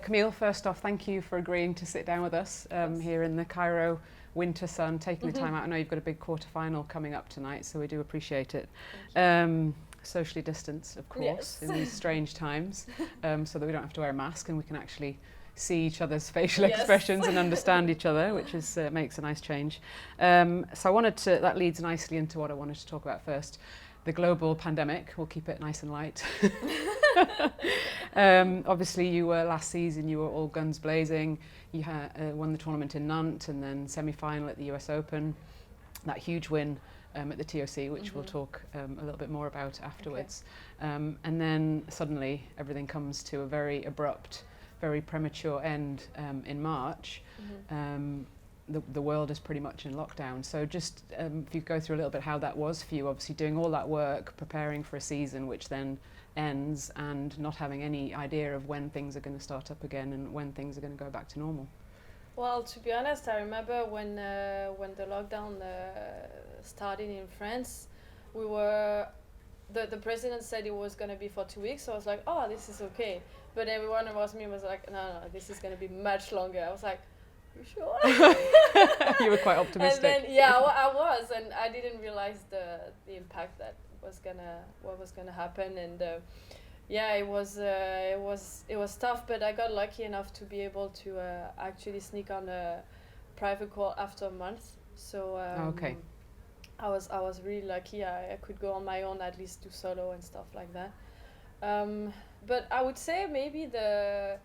Camille, first off, thank you for agreeing to sit down with us here in the Cairo winter sun, taking the time out. I know you've got a big quarter-final coming up tonight, so we do appreciate it. Socially distanced, of course, in these strange times, so that we don't have to wear a mask and we can actually see each other's facial expressions and understand each other, which is makes a nice change. So I wanted to, that leads nicely into what I wanted to talk about first. The global pandemic, we'll keep it nice and light. Obviously you were last season, you were all guns blazing. You won the tournament in Nantes and then semi-final at the US Open. That huge win at the TOC, which we'll talk a little bit more about afterwards. Okay. And then suddenly everything comes to a very abrupt, very premature end in March. The world is pretty much in lockdown. So just if you go through a little bit how that was for you, obviously doing all that work, preparing for a season which then ends and not having any idea of when things are going to start up again and when things are going to go back to normal. Well, to be honest, I remember when the lockdown started in France, we were, the president said it was going to be for 2 weeks, so I was like, oh, this is okay. But everyone around me was like, no, this is going to be much longer. I was like, you sure? You were quite optimistic. And then, yeah, I was, and I didn't realize the impact that what was gonna happen, and yeah, it was tough, but I got lucky enough to be able to actually sneak on a private call after a month. So okay. I was really lucky. I could go on my own, at least do solo and stuff like that. But I would say maybe the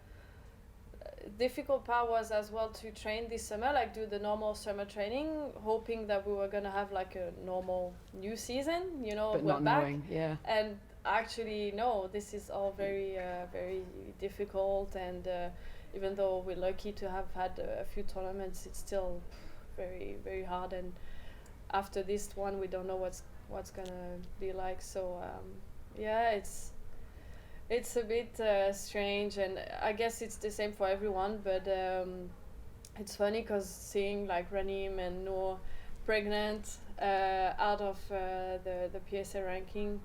difficult part was as well to train this summer, like do the normal summer training, hoping that we were gonna have like a normal new season, you know, but we're not back. knowing, yeah. And actually, no, this is all very difficult, and even though we're lucky to have had a few tournaments, it's still very, very hard. And after this one, we don't know what's gonna be like. So yeah, it's a bit strange, and I guess it's the same for everyone, but it's funny because seeing like Ranim and Noor pregnant out of the PSA ranking,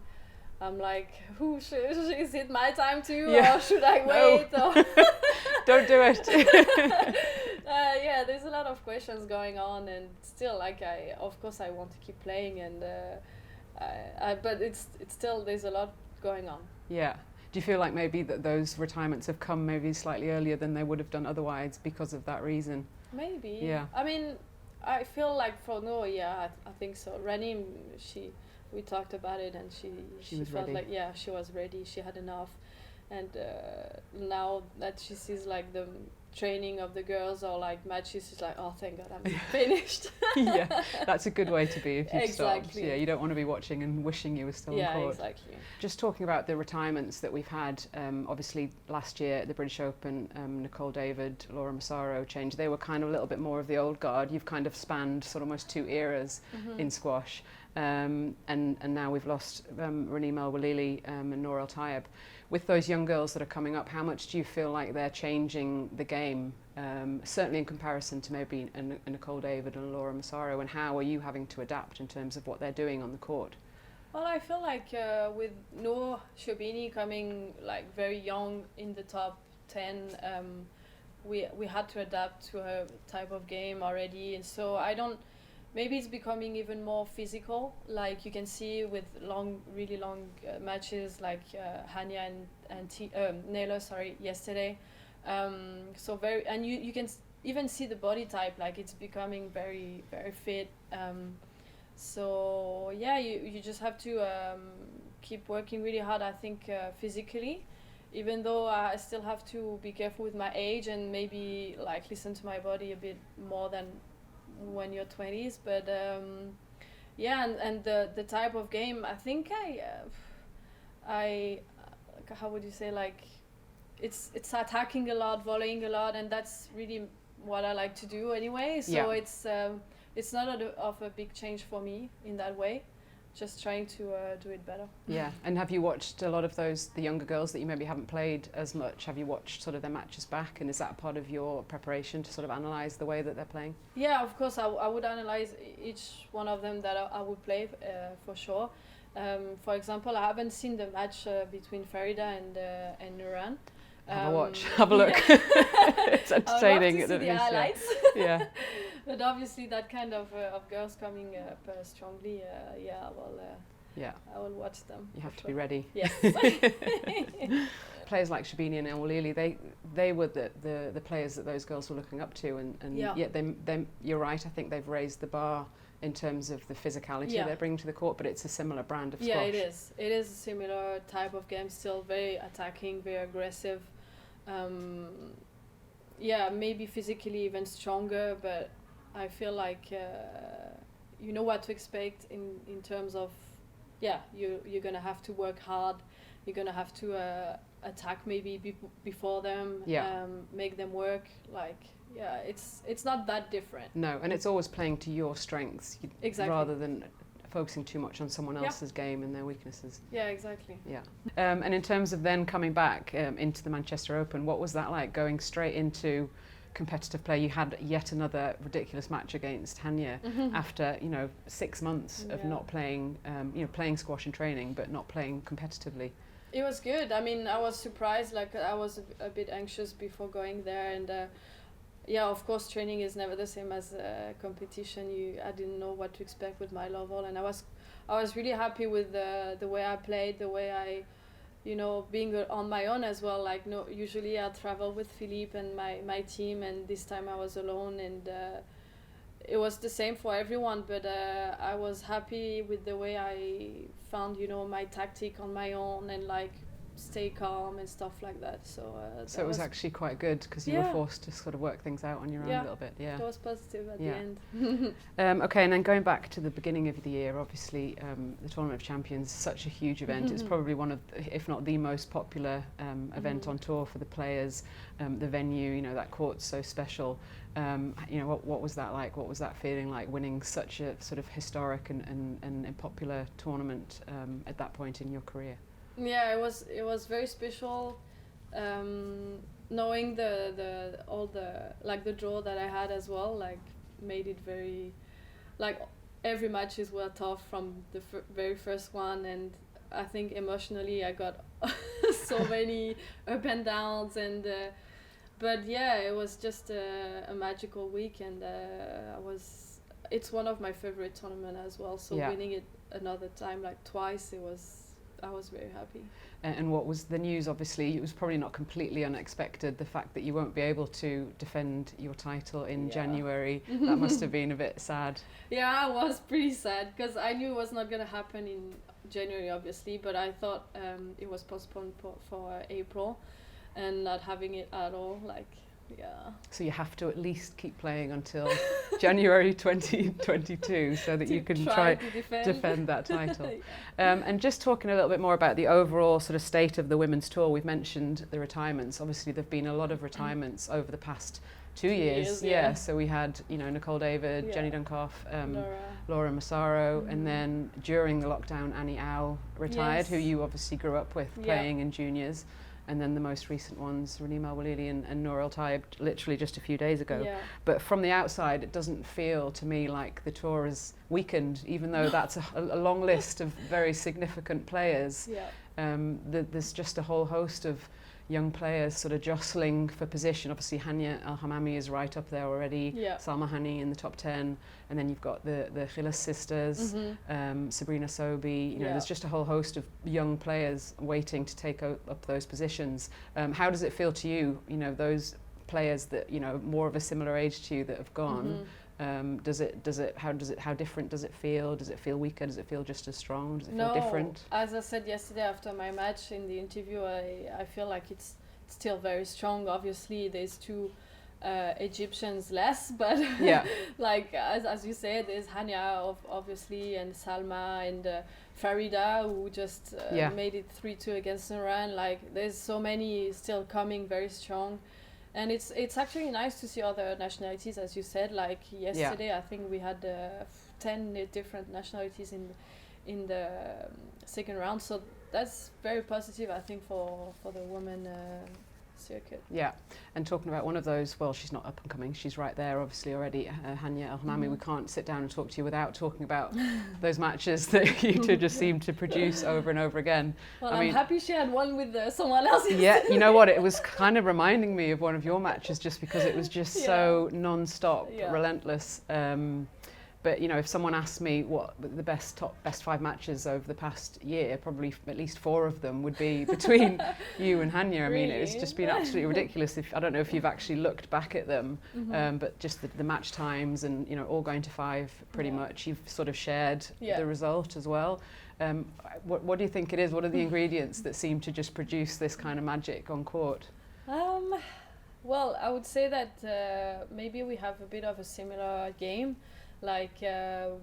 I'm like, is it my time too, or should I wait? No. Don't do it. Yeah, there's a lot of questions going on, and still, like, of course I want to keep playing, and but it's still, there's a lot going on. Yeah. Do you feel like maybe that those retirements have come maybe slightly earlier than they would have done otherwise because of that reason? Maybe. Yeah. I mean, I feel like for Noor, yeah, I think so. Ranim, we talked about it, and she was felt ready. like, yeah, she was ready. She had enough, and now that she sees like the training of the girls or like matches, she's like, oh, thank God, I'm finished. Yeah, that's a good way to be if you've Exactly. stopped. Yeah, you don't want to be watching and wishing you were still on court. Yeah, exactly. Just talking about the retirements that we've had, obviously last year at the British Open, Nicole David, Laura Massaro changed. They were kind of a little bit more of the old guard. You've kind of spanned sort of almost two eras in squash. And now we've lost Ranim El-Walili and Noor El-Tayeb. With those young girls that are coming up, how much do you feel like they're changing the game, certainly in comparison to maybe a Nicole David and Laura Massaro, and how are you having to adapt in terms of what they're doing on the court? Well, I feel like with Noor Shobini coming like very young in the top 10, we had to adapt to her type of game already, and so maybe it's becoming even more physical, like you can see with really long matches like Hania and Naylor, yesterday. So and you can even see the body type, like it's becoming very, very fit. So yeah, you just have to keep working really hard, I think, physically, even though I still have to be careful with my age and maybe like listen to my body a bit more than when you're 20s, but yeah, and the type of game, I think I how would you say, like it's attacking a lot, volleying a lot, and that's really what I like to do anyway. So yeah. It's not of a big change for me in that way. Just trying to do it better. Yeah, and have you watched a lot of the younger girls that you maybe haven't played as much? Have you watched sort of their matches back, and is that part of your preparation to sort of analyse the way that they're playing? Yeah, of course, I would analyse each one of them that I would play for sure. For example, I haven't seen the match between Farida and Nuran, Have a watch, have a look. It's entertaining. I would love to see the highlights. Yeah. But obviously that kind of girls coming up strongly, I will watch them. You have to be ready. Yes. Players like Shabini and Elwalili, they were the players that those girls were looking up to, and yet they, you're right, I think they've raised the bar in terms of the physicality they're bringing to the court, but it's a similar brand of squash. Yeah, it is. It is a similar type of game, still very attacking, very aggressive. Maybe physically even stronger, but I feel like you know what to expect in terms of, you're going to have to work hard, you're going to have to attack maybe before them, make them work, it's not that different. No, and it's always playing to your strengths rather than focusing too much on someone else's game and their weaknesses. Yeah, exactly. Yeah. And in terms of then coming back into the Manchester Open, what was that like, going straight into competitive play? You had yet another ridiculous match against Hanya after 6 months of not playing, playing squash and training, but not playing competitively. It was good. I mean, I was surprised. Like, I was a bit anxious before going there, and of course, training is never the same as competition. I didn't know what to expect with my level, and I was really happy with the way I played, the way I, being on my own as well. Like, usually I travel with Philippe and my team, and this time I was alone, and it was the same for everyone. But I was happy with the way I found, my tactic on my own, and like stay calm and stuff like that. So it was actually quite good, because you were forced to sort of work things out on your own a little bit. Yeah, that was positive at the end. Okay, and then going back to the beginning of the year, obviously the Tournament of Champions is such a huge event. It's probably one of, if not the most popular event on tour for the players. The venue, that court's so special. What was that like? What was that feeling like, winning such a sort of historic and popular tournament at that point in your career? Yeah, it was very special, knowing the draw that I had as well, like, made it very, like, every matches were tough from the very first one, and I think emotionally I got so many up and downs, and but it was just a magical week, and it's one of my favorite tournaments as well, so winning it another time, like twice, I was very happy. And what was the news? Obviously, it was probably not completely unexpected, the fact that you won't be able to defend your title in January. That must have been a bit sad. Yeah, I was pretty sad, because I knew it was not going to happen in January, obviously, but I thought it was postponed for April, and not having it at all, like, So you have to at least keep playing until January 2022, so that you can try to defend that title. And just talking a little bit more about the overall sort of state of the women's tour, we've mentioned the retirements. Obviously, there've been a lot of retirements over the past 2 years. So we had, Nicole David, Jenny Dunkoff, Laura Massaro, and then during the lockdown, Annie Au retired, who you obviously grew up with playing in juniors. And then the most recent ones, Raneem Elwalili and Noor El-Tayeb, literally just a few days ago. Yeah. But from the outside, it doesn't feel to me like the tour is weakened, even though that's a long list of very significant players. There's just a whole host of young players sort of jostling for position. Obviously, Hania El-Hammami is right up there already. Salma Hani in the top 10. And then you've got the Khilas sisters, Sabrina Sobi. There's just a whole host of young players waiting to take up those positions. How does it feel to you, those players that, more of a similar age to you that have gone? How different does it feel? Does it feel weaker? Does it feel just as strong? Does it feel different? As I said yesterday after my match in the interview, I feel like it's still very strong. Obviously, there's two Egyptians less, but like as you said, there's Hania obviously, and Salma, and Farida, who just made it 3-2 against Iran. Like, there's so many still coming very strong. And it's actually nice to see other nationalities, as you said. Like yesterday, I think we had 10 different nationalities in the second round. So that's very positive, I think, for the women circuit. Yeah, and talking about one of those, well, she's not up and coming, she's right there obviously already, Hania El Hamami. We can't sit down and talk to you without talking about those matches that you two just seem to produce over and over again. Well, I'm happy she had one with someone else. Yeah, you know what, it was kind of reminding me of one of your matches just because it was just so non-stop, relentless. But you know, if someone asked me what the best 5 matches over the past year, probably at least 4 of them would be between you and Hania. I mean, it's just been absolutely ridiculous. I don't know if you've actually looked back at them, but just the match times and, you know, all going to 5 pretty much. You've sort of shared the result as well. What do you think it is? What are the ingredients that seem to just produce this kind of magic on court? Well, I would say that maybe we have a bit of a similar game. Like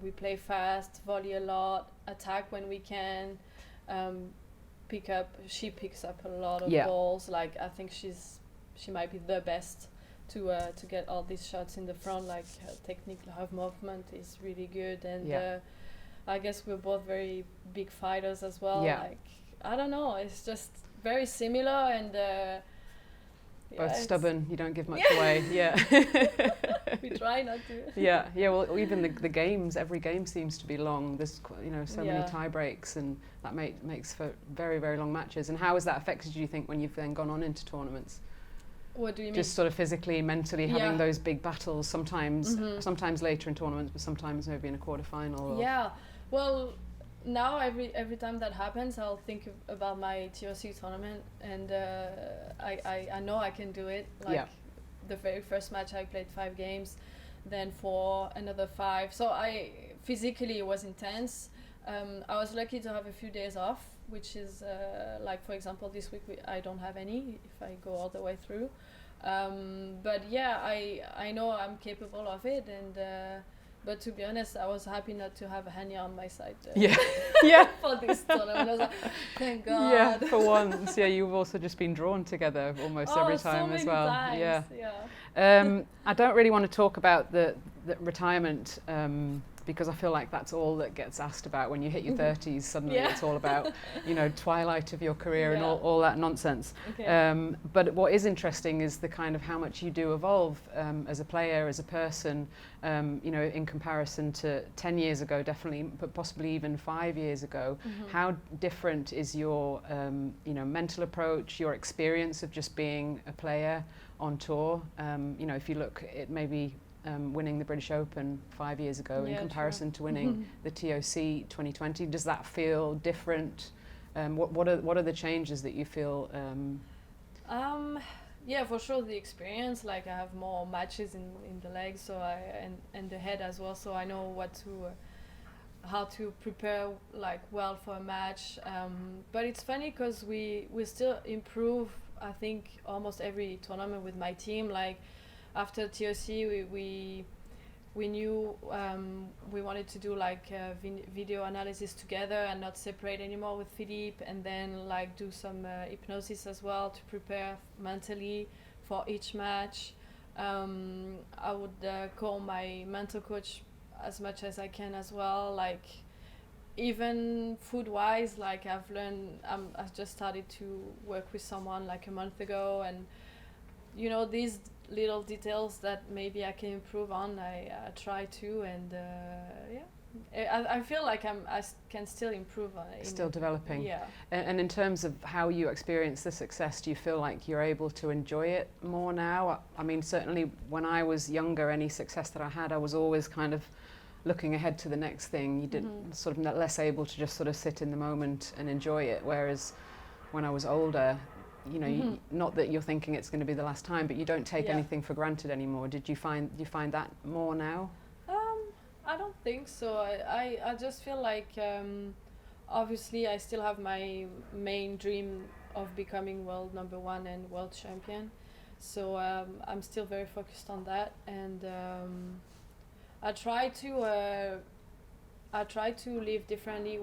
we play fast, volley a lot, attack when we can, she picks up a lot of balls. Like I think she might be the best to get all these shots in the front. Like her technique, her movement is really good, and I guess we're both very big fighters as well. Like I don't know, it's just very similar, and both stubborn, you don't give much away. We try not to. Yeah, well, even the games, every game seems to be long. There's, you know, so many tie breaks, and that makes for very, very long matches. And how has that affected you, think, when you've then gone on into tournaments? What do you mean? Just sort of physically, mentally having those big battles, sometimes later in tournaments, but sometimes maybe in a quarterfinal. Yeah, well, now every time that happens, I'll think about my TOC tournament, and I know I can do it. Like the very first match, I played 5 games, then 4, another 5. So physically it was intense. I was lucky to have a few days off, which is like, for example, this week I don't have any if I go all the way through. But yeah, I know I'm capable of it, and but to be honest, I was happy not to have Hania on my side. For this tournament, I was like, thank God. Yeah, for once. Yeah, you've also just been drawn together almost every time so as well. Times. I don't really want to talk about the retirement because I feel like that's all that gets asked about when you hit your 30s. Suddenly it's all about, you know, twilight of your career and all that nonsense. But what is interesting is the kind of how much you do evolve as a player, as a person, you know, in comparison to 10 years ago, definitely, but possibly even 5 years ago. How different is your, you know, mental approach, your experience of just being a player on tour? You know, if you look at maybe winning the British Open 5 years ago in comparison to winning the TOC 2020, does that feel different? What are the changes that you feel? Yeah, for sure, the experience. Like I have more matches in the legs, so and the head as well. So I know how to prepare like well for a match. But it's funny because we still improve. I think almost every tournament with my team. Like after TOC, we knew we wanted to do like video analysis together and not separate anymore with Philippe, and then like do some hypnosis as well to prepare mentally for each match. I would call my mental coach as much as I can as well. Like even food wise, like I've learned, I've just started to work with someone like a month ago, and you know, these little details that maybe I can improve on, I try to, and I feel like I can still improve. Still developing. Yeah. And in terms of how you experience the success, do you feel like you're able to enjoy it more now? I mean, certainly when I was younger, any success that I had, I was always kind of looking ahead to the next thing. You did sort of less able to just sort of sit in the moment and enjoy it. Whereas when I was older, you know, not that you're thinking it's going to be the last time, but you don't take anything for granted anymore. Do you find that more now? I don't think so. I just feel like obviously I still have my main dream of becoming world #1 and world champion. So I'm still very focused on that, and I try to live differently.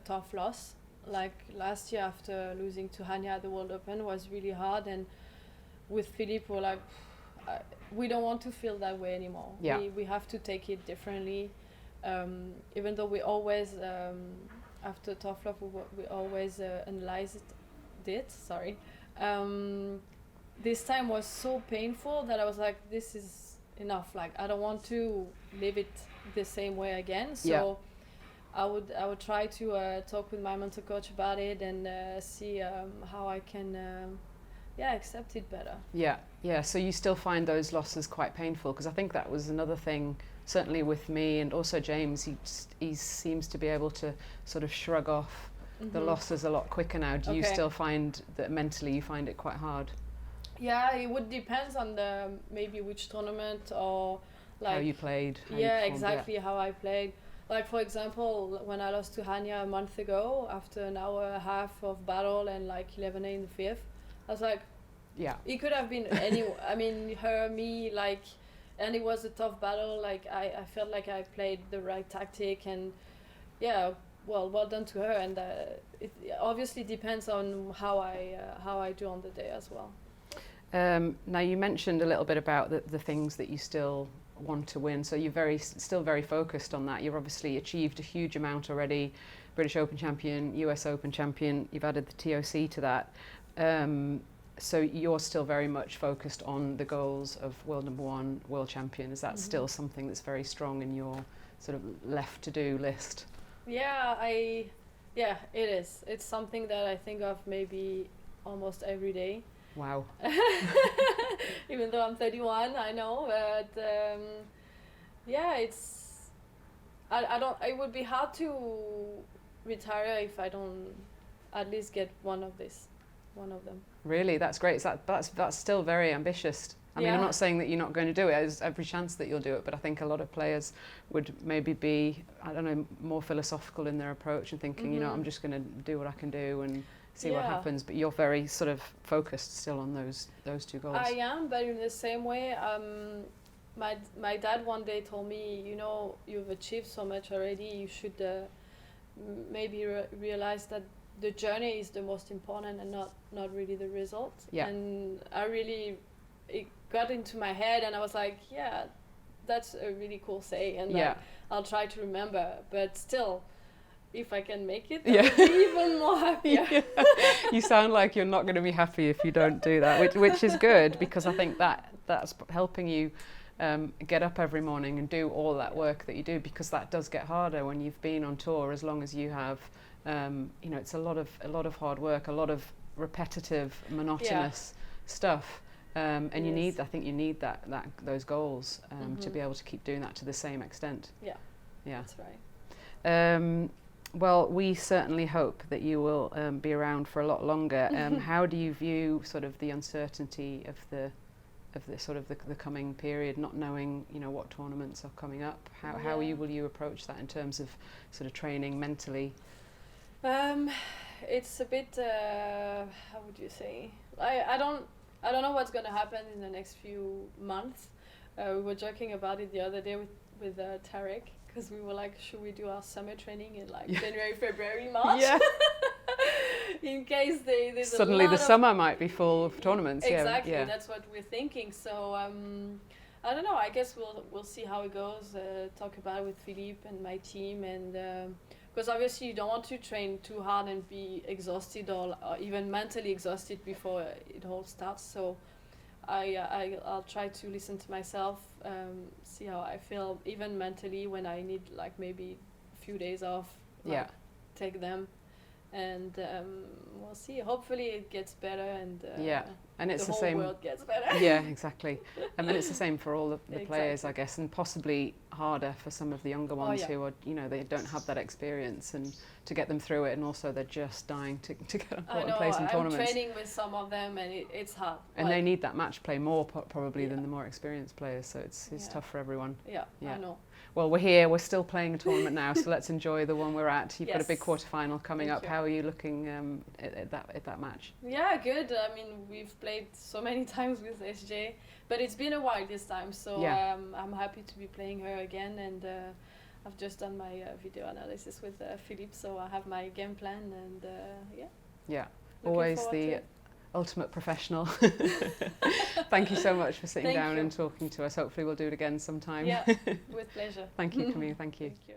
Tough loss. Like last year, after losing to Hania at the World Open, was really hard, and with Philippe, we're like, we don't want to feel that way anymore. We have to take it differently. Even though we always, after tough love, we always analyze it. this time was so painful that I was like, this is enough. Like, I don't want to live it the same way again. So I would try to talk with my mental coach about it and see how I can accept it better. Yeah. So you still find those losses quite painful? Because I think that was another thing, certainly with me and also James. He seems to be able to sort of shrug off the losses a lot quicker now. Do you still find that mentally you find it quite hard? Yeah, it would depend on the maybe which tournament or like how you played. Exactly how I played. Like, for example, when I lost to Hania a month ago, after an hour and a half of battle and like 11-8 in the fifth, I was like, it could have been any. I mean, her, me, like, and it was a tough battle. Like, I felt like I played the right tactic, and well done to her. And it obviously depends on how I do on the day as well. Now you mentioned a little bit about the things that you still want to win, so you're still very focused on that. You've obviously achieved a huge amount already, British Open champion, US Open champion, you've added the TOC to that, so you're still very much focused on the goals of world number one, world champion. Is that still something that's very strong in your sort of left to do list? It is. It's something that I think of maybe almost every day. Wow. Even though I'm 31, I know, but it's. I don't. It would be hard to retire if I don't at least get one of them. Really, that's great. That's still very ambitious. I mean, I'm not saying that you're not going to do it. There's every chance that you'll do it, but I think a lot of players would maybe be, I don't know, more philosophical in their approach and thinking, you know, I'm just going to do what I can do and see what happens. But you're very sort of focused still on those two goals. I am, but in the same way, my dad one day told me, you know, you've achieved so much already. You should maybe realize that the journey is the most important and not really the result. And it got into my head, and I was like, that's a really cool say, and I'll try to remember. But still, if I can make it, I'll be even more happier. You sound like you're not going to be happy if you don't do that, which is good, because I think that's helping you get up every morning and do all that work that you do, because that does get harder when you've been on tour as long as you have. You know, it's a lot of hard work, a lot of repetitive, monotonous stuff. And I think you need those goals to be able to keep doing that to the same extent. Yeah, that's right. Well, we certainly hope that you will be around for a lot longer. How do you view sort of the uncertainty of the coming period, not knowing, you know, what tournaments are coming up? How will you approach that in terms of sort of training mentally? It's a bit how would you say? I don't know what's going to happen in the next few months. We were joking about it the other day with Tarek, because we were like, should we do our summer training in like January, February, March? In case there's suddenly the summer might be full of tournaments. Exactly, that's what we're thinking. So I don't know. I guess we'll see how it goes. Talk about it with Philippe and my team, and because obviously you don't want to train too hard and be exhausted or even mentally exhausted before it all starts. So I'll try to listen to myself, see how I feel, even mentally, when I need like maybe a few days off. Take them, and we'll see. Hopefully it gets better, and and it's the whole world gets better. Yeah, exactly. I mean, it's the same for all the players, I guess, and possibly harder for some of the younger ones who are, you know, they don't have that experience, and to get them through it, and also they're just dying to get a place in tournaments. I'm training with some of them, and it's hard. And they need that match play more probably than the more experienced players, so it's tough for everyone. Yeah, I know. Well, we're here, we're still playing a tournament now, so let's enjoy the one we're at. You've got a big quarterfinal coming up. How are you looking at that match? Yeah, good. I mean, we've played so many times with SJ, but it's been a while this time, so I'm happy to be playing her again, and I've just done my video analysis with Philippe, so I have my game plan, and always the ultimate professional. Thank you so much for sitting down and talking to us. Hopefully we'll do it again sometime. Yeah, with pleasure. Thank you, Camille. Thank you. Thank you.